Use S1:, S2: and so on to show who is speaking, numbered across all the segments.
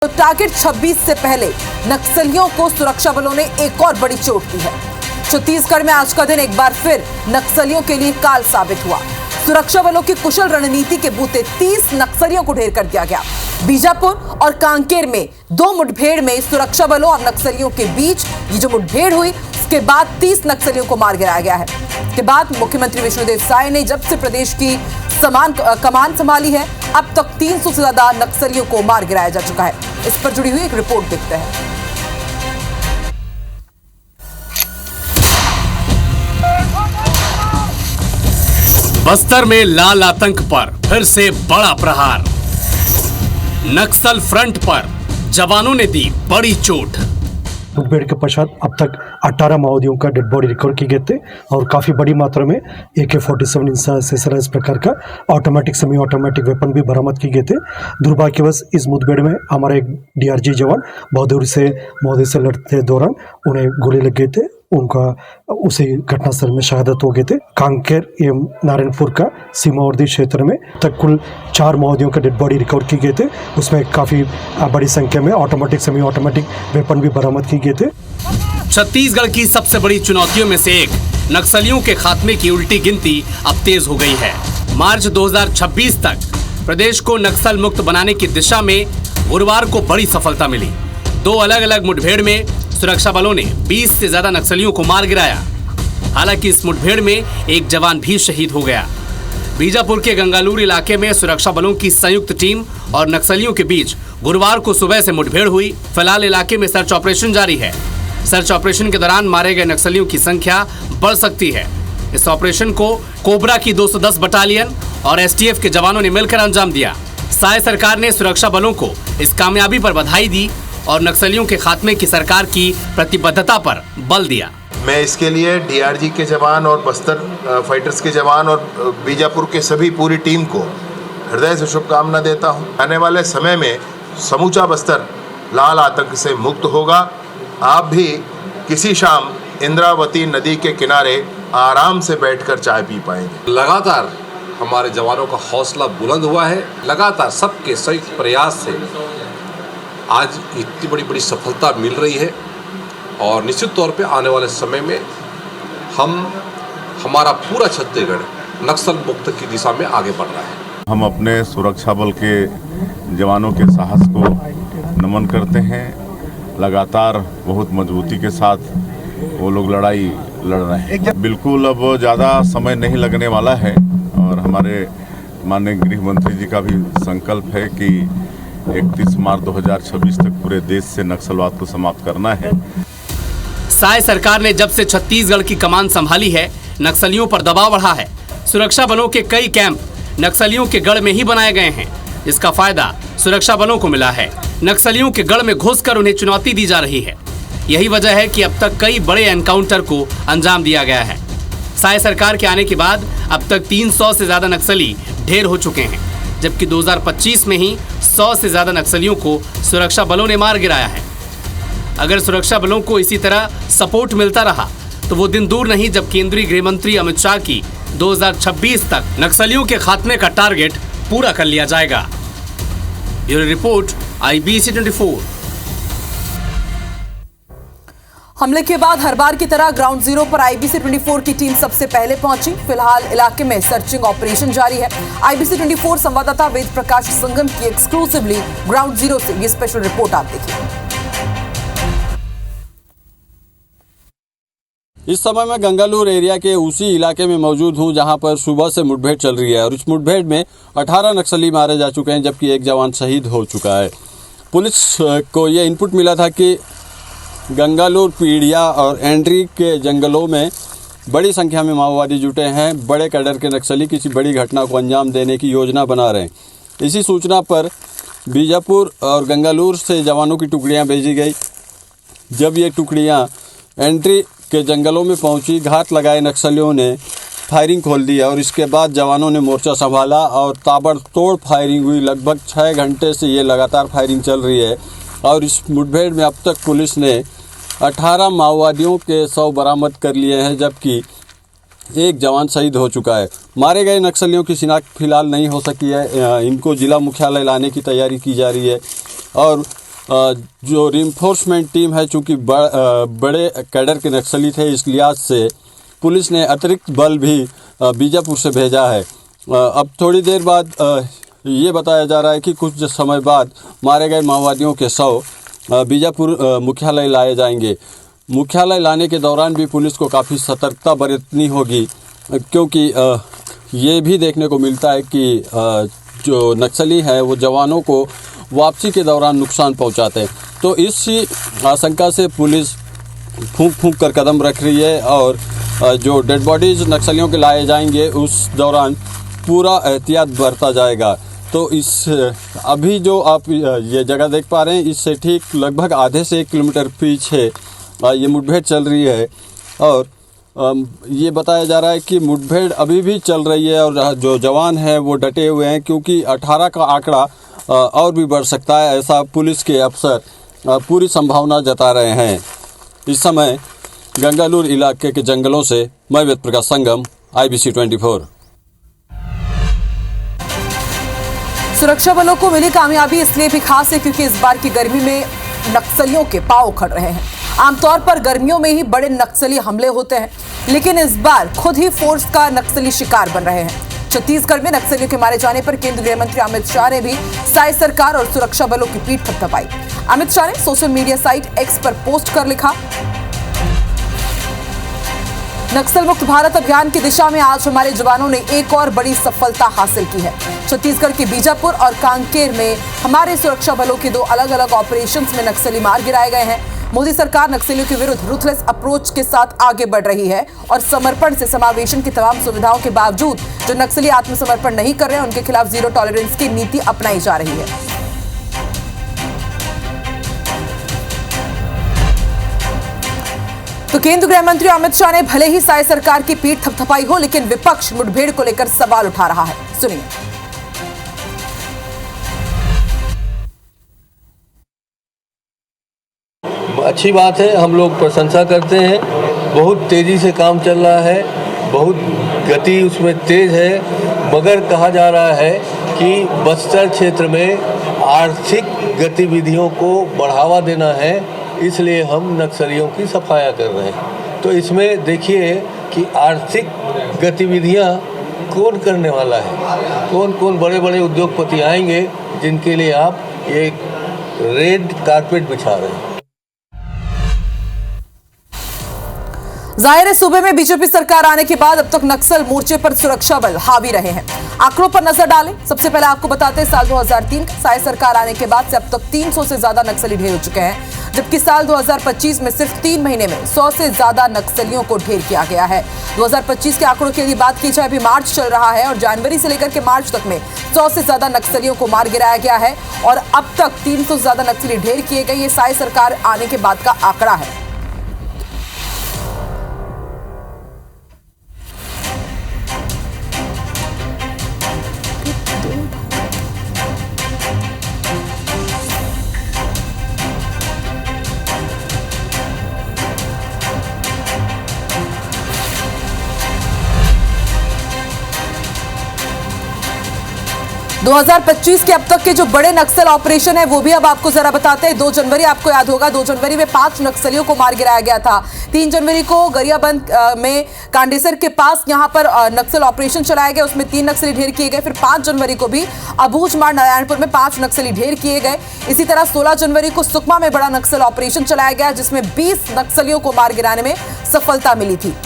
S1: तो टारगेट 26 से पहले नक्सलियों को सुरक्षा बलों ने एक और बड़ी चोट दी है। छत्तीसगढ़ में आज का दिन एक बार फिर नक्सलियों के लिए काल साबित हुआ। सुरक्षा बलों की कुशल रणनीति के बूते 30 नक्सलियों को ढेर कर दिया गया। बीजापुर और कांकेर में 2 मुठभेड़ में सुरक्षा बलों और नक्सलियों के बीच ये जो मुठभेड़ हुई, उसके बाद 30 नक्सलियों को मार गिराया गया है। इसके बाद मुख्यमंत्री विष्णुदेव साय ने जब से प्रदेश की कमान संभाली है, अब तक 300 से ज्यादा नक्सलियों को मार गिराया जा चुका है। इस पर जुड़ी हुई एक रिपोर्ट देखते हैं।
S2: बस्तर में लाल आतंक पर फिर से बड़ा प्रहार। नक्सल फ्रंट पर जवानों ने दी बड़ी चोट।
S3: मुठभेड़ के पश्चात अब तक 18 माओवादियों का डेड बॉडी रिकवर किए गए थे और काफ़ी बड़ी मात्रा में AK-47 इस प्रकार का ऑटोमेटिक सेमी ऑटोमेटिक वेपन भी बरामद किए गए थे। दुर्भाग्यवश इस मुठभेड़ में हमारा एक DRG जवान बहादुरी से महोदय से लड़ते दौरान उन्हें गोली लग गए थे, उनका उसी घटनास्थल में शहादत हो गए थे। कांकेर एवं नारायणपुर का सीमावर्ती क्षेत्र में तक कुल 4 माओवादियों का डेड बॉडी रिकवर किए गए थे। उसमें काफ़ी बड़ी संख्या में ऑटोमेटिक सेमी ऑटोमेटिक वेपन भी बरामद किए गए थे।
S2: छत्तीसगढ़ की सबसे बड़ी चुनौतियों में से एक नक्सलियों के खात्मे की उल्टी गिनती अब तेज हो गई है। मार्च 2026 तक प्रदेश को नक्सल मुक्त बनाने की दिशा में गुरुवार को बड़ी सफलता मिली। 2 अलग अलग मुठभेड़ में सुरक्षा बलों ने 20 से ज्यादा नक्सलियों को मार गिराया। हालांकि इस मुठभेड़ में एक जवान भी शहीद हो गया। बीजापुर के गंगालूर इलाके में सुरक्षा बलों की संयुक्त टीम और नक्सलियों के बीच गुरुवार को सुबह से मुठभेड़ हुई। फिलहाल इलाके में सर्च ऑपरेशन जारी है। सर्च ऑपरेशन के दौरान मारे गए नक्सलियों की संख्या बढ़ सकती है। इस ऑपरेशन को कोबरा की 210 बटालियन और STF के जवानों ने मिलकर अंजाम दिया। साय सरकार ने सुरक्षा बलों को इस कामयाबी पर बधाई दी और नक्सलियों के खात्मे की सरकार की प्रतिबद्धता पर बल दिया।
S4: मैं इसके लिए DRG के जवान और बस्तर फाइटर्स के जवान और बीजापुर के सभी पूरी टीम को हृदय से शुभकामना देता हूं। आने वाले समय में समूचा बस्तर लाल आतंक से मुक्त होगा। आप भी किसी शाम इंद्रावती नदी के किनारे आराम से बैठकर चाय पी पाएंगे।
S5: लगातार हमारे जवानों का हौसला बुलंद हुआ है। लगातार सबके संयुक्त प्रयास से आज इतनी बड़ी बड़ी सफलता मिल रही है और निश्चित तौर पे आने वाले समय में हमारा पूरा छत्तीसगढ़ नक्सल मुक्त की दिशा में आगे बढ़ रहा है।
S6: हम अपने सुरक्षा बल के जवानों के साहस को नमन करते हैं। लगातार बहुत मजबूती के साथ वो लोग लड़ाई लड़ रहे हैं। बिल्कुल अब ज़्यादा समय नहीं लगने वाला है और हमारे माननीय गृह मंत्री जी का भी संकल्प है कि 31 मार्च 2026 तक पूरे देश से नक्सलवाद को समाप्त करना है।
S2: साय सरकार ने जब से छत्तीसगढ़ की कमान संभाली है, नक्सलियों पर दबाव बढ़ा है। सुरक्षा बलों के कई कैंप नक्सलियों के गढ़ में ही बनाए गए हैं, जिसका फायदा सुरक्षा बलों को मिला है। नक्सलियों के गढ़ में घुसकर उन्हें चुनौती दी जा रही है। यही वजह है कि अब तक कई बड़े एनकाउंटर को अंजाम दिया गया है। साय सरकार के आने के बाद अब तक 300 से ज्यादा नक्सली ढेर हो चुके हैं, जबकि 2025 में ही 100 से ज्यादा नक्सलियों को सुरक्षा बलों ने मार गिराया है। अगर सुरक्षा बलों को इसी तरह सपोर्ट मिलता रहा तो वो दिन दूर नहीं जब केंद्रीय गृह मंत्री अमित शाह की 2026 तक नक्सलियों के खात्मे का टारगेट पूरा कर लिया जाएगा। Bureau report IBC 24।
S1: हमले के बाद हर बार की तरह ग्राउंड जीरो पर IBC 24 की टीम सबसे पहले पहुंची। फिलहाल इलाके में सर्चिंग ऑपरेशन जारी है। IBC 24 संवाददाता वेद प्रकाश संगम की एक्सक्लूसिवली ग्राउंड जीरो से ये स्पेशल रिपोर्ट आप देखिए।
S7: इस समय मैं गंगालूर एरिया के उसी इलाके में मौजूद हूं जहां पर सुबह से मुठभेड़ चल रही है और इस मुठभेड़ में 18 नक्सली मारे जा चुके हैं, जबकि एक जवान शहीद हो चुका है। पुलिस को यह इनपुट मिला था कि गंगालूर, पीढ़िया और एंड्री के जंगलों में बड़ी संख्या में माओवादी जुटे हैं। बड़े कैडर के नक्सली किसी बड़ी घटना को अंजाम देने की योजना बना रहे हैं। इसी सूचना पर बीजापुर और गंगालूर से जवानों की टुकड़ियां भेजी गई। जब ये टुकड़ियां एंट्री के जंगलों में पहुंची, घात लगाए नक्सलियों ने फायरिंग खोल दी और इसके बाद जवानों ने मोर्चा संभाला और ताबड़तोड़ फायरिंग हुई। लगभग 6 घंटे से ये लगातार फायरिंग चल रही है और इस मुठभेड़ में अब तक पुलिस ने 18 माओवादियों के शव बरामद कर लिए हैं, जबकि एक जवान शहीद हो चुका है। मारे गए नक्सलियों की शिनाख्त फिलहाल नहीं हो सकी है। इनको जिला मुख्यालय लाने की तैयारी की जा रही है और जो रिइंफोर्समेंट टीम है, चूँकि बड़े कैडर के नक्सली थे, इस लिहाज से पुलिस ने अतिरिक्त बल भी बीजापुर से भेजा है। अब थोड़ी देर बाद ये बताया जा रहा है कि कुछ समय बाद मारे गए माओवादियों के शव बीजापुर मुख्यालय लाए जाएंगे। मुख्यालय लाने के दौरान भी पुलिस को काफ़ी सतर्कता बरतनी होगी, क्योंकि ये भी देखने को मिलता है कि जो नक्सली हैं वो जवानों को वापसी के दौरान नुकसान पहुंचाते हैं। तो इसी आशंका से पुलिस फूंक कर कदम रख रही है और जो डेड बॉडीज नक्सलियों के लाए जाएंगे उस दौरान पूरा एहतियात बरता जाएगा। तो इस अभी जो आप ये जगह देख पा रहे हैं, इससे ठीक लगभग आधे से 1 किलोमीटर पीछे ये मुठभेड़ चल रही है और ये बताया जा रहा है कि मुठभेड़ अभी भी चल रही है और जो जवान हैं वो डटे हुए हैं, क्योंकि 18 का आंकड़ा और भी बढ़ सकता है, ऐसा पुलिस के अफसर पूरी संभावना जता रहे हैं। इस समय गंगालूर इलाके के जंगलों से मैं वेद प्रकाश संगम, IBC 24।
S1: सुरक्षा बलों को मिली कामयाबी इसलिए भी खास है क्योंकि इस बार की गर्मी में नक्सलियों के पांव उखड़ रहे हैं। आमतौर पर गर्मियों में ही बड़े नक्सली हमले होते हैं, लेकिन इस बार खुद ही फोर्स का नक्सली शिकार बन रहे हैं। छत्तीसगढ़ में नक्सलियों के मारे जाने पर केंद्रीय गृह मंत्री अमित शाह ने भी साई सरकार और सुरक्षा बलों की पीठ थपथपाई। अमित शाह ने सोशल मीडिया साइट X पर पोस्ट कर लिखा, नक्सल मुक्त भारत अभियान की दिशा में आज हमारे जवानों ने एक और बड़ी सफलता हासिल की है। छत्तीसगढ़ के बीजापुर और कांकेर में हमारे सुरक्षा बलों के 2 अलग अलग ऑपरेशंस में नक्सली मार गिराए गए हैं। मोदी सरकार नक्सलियों के विरुद्ध रूथलेस अप्रोच के साथ आगे बढ़ रही है और समर्पण से समावेशन की तमाम सुविधाओं के बावजूद जो नक्सली आत्मसमर्पण नहीं कर रहे हैं उनके खिलाफ जीरो टॉलरेंस की नीति अपनाई जा रही है। तो केंद्रीय गृह मंत्री अमित शाह ने भले ही साई सरकार की पीठ थपथपाई हो, लेकिन विपक्ष मुठभेड़ को लेकर सवाल उठा रहा है। सुनिए।
S8: अच्छी बात है, हम लोग प्रशंसा करते हैं। बहुत तेजी से काम चल रहा है, बहुत गति उसमें तेज है, मगर कहा जा रहा है कि बस्तर क्षेत्र में आर्थिक गतिविधियों को बढ़ावा देना है, इसलिए हम नक्सलियों की सफाया कर रहे हैं। तो इसमें देखिए कि आर्थिक गतिविधियां कौन करने वाला है, कौन कौन बड़े बड़े उद्योगपति आएंगे जिनके लिए आप ये रेड कारपेट बिछा रहे हैं।
S1: जाहिर है सूबे में बीजेपी सरकार आने के बाद अब तक नक्सल मोर्चे पर सुरक्षा बल हावी रहे हैं। आंकड़ों पर नजर डालें। सबसे पहले आपको बताते हैं साल 2003 साई सरकार आने के बाद से अब तक 300 से ज्यादा नक्सली ढेर हो चुके हैं, जबकि साल 2025 में सिर्फ 3 महीने में 100 से ज्यादा नक्सलियों को ढेर किया गया है। 2025 के आंकड़ों की यदि बात की जाए, अभी मार्च चल रहा है और जनवरी से लेकर के मार्च तक में 100 से ज्यादा नक्सलियों को मार गिराया गया है और अब तक 300 से ज्यादा नक्सली ढेर किए गए। ये साई सरकार आने के बाद का आंकड़ा है। दो 2025 के अब तक के जो बड़े नक्सल ऑपरेशन है वो भी अब आपको जरा बताते हैं। 2 जनवरी आपको याद होगा, 2 जनवरी में 5 नक्सलियों को मार गिराया गया था। 3 जनवरी को गरियाबंद में कांडेसर के पास यहां पर नक्सल ऑपरेशन चलाया गया, उसमें 3 नक्सली ढेर किए गए। फिर 5 जनवरी को भी अबूझमाड़ नारायणपुर में 5 नक्सली ढेर किए गए। इसी तरह 16 जनवरी को सुकमा में बड़ा नक्सल ऑपरेशन चलाया गया जिसमें 20 नक्सलियों को मार गिराने में सफलता मिली थी।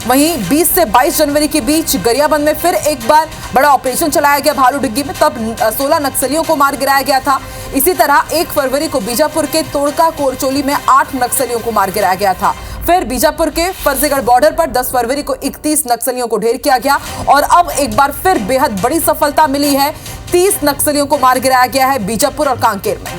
S1: वहीं 20 से 22 जनवरी के बीच गरियाबंद में फिर एक बार बड़ा ऑपरेशन चलाया गया भालू डिग्गी में, तब 16 नक्सलियों को मार गिराया गया था। इसी तरह 1 फरवरी को बीजापुर के तोड़का कोरचोली में 8 नक्सलियों को मार गिराया गया था। फिर बीजापुर के फर्जेगढ़ बॉर्डर पर 10 फरवरी को 31 नक्सलियों को ढेर किया गया और अब एक बार फिर बेहद बड़ी सफलता मिली है। 30 नक्सलियों को मार गिराया गया है बीजापुर और कांकेर में।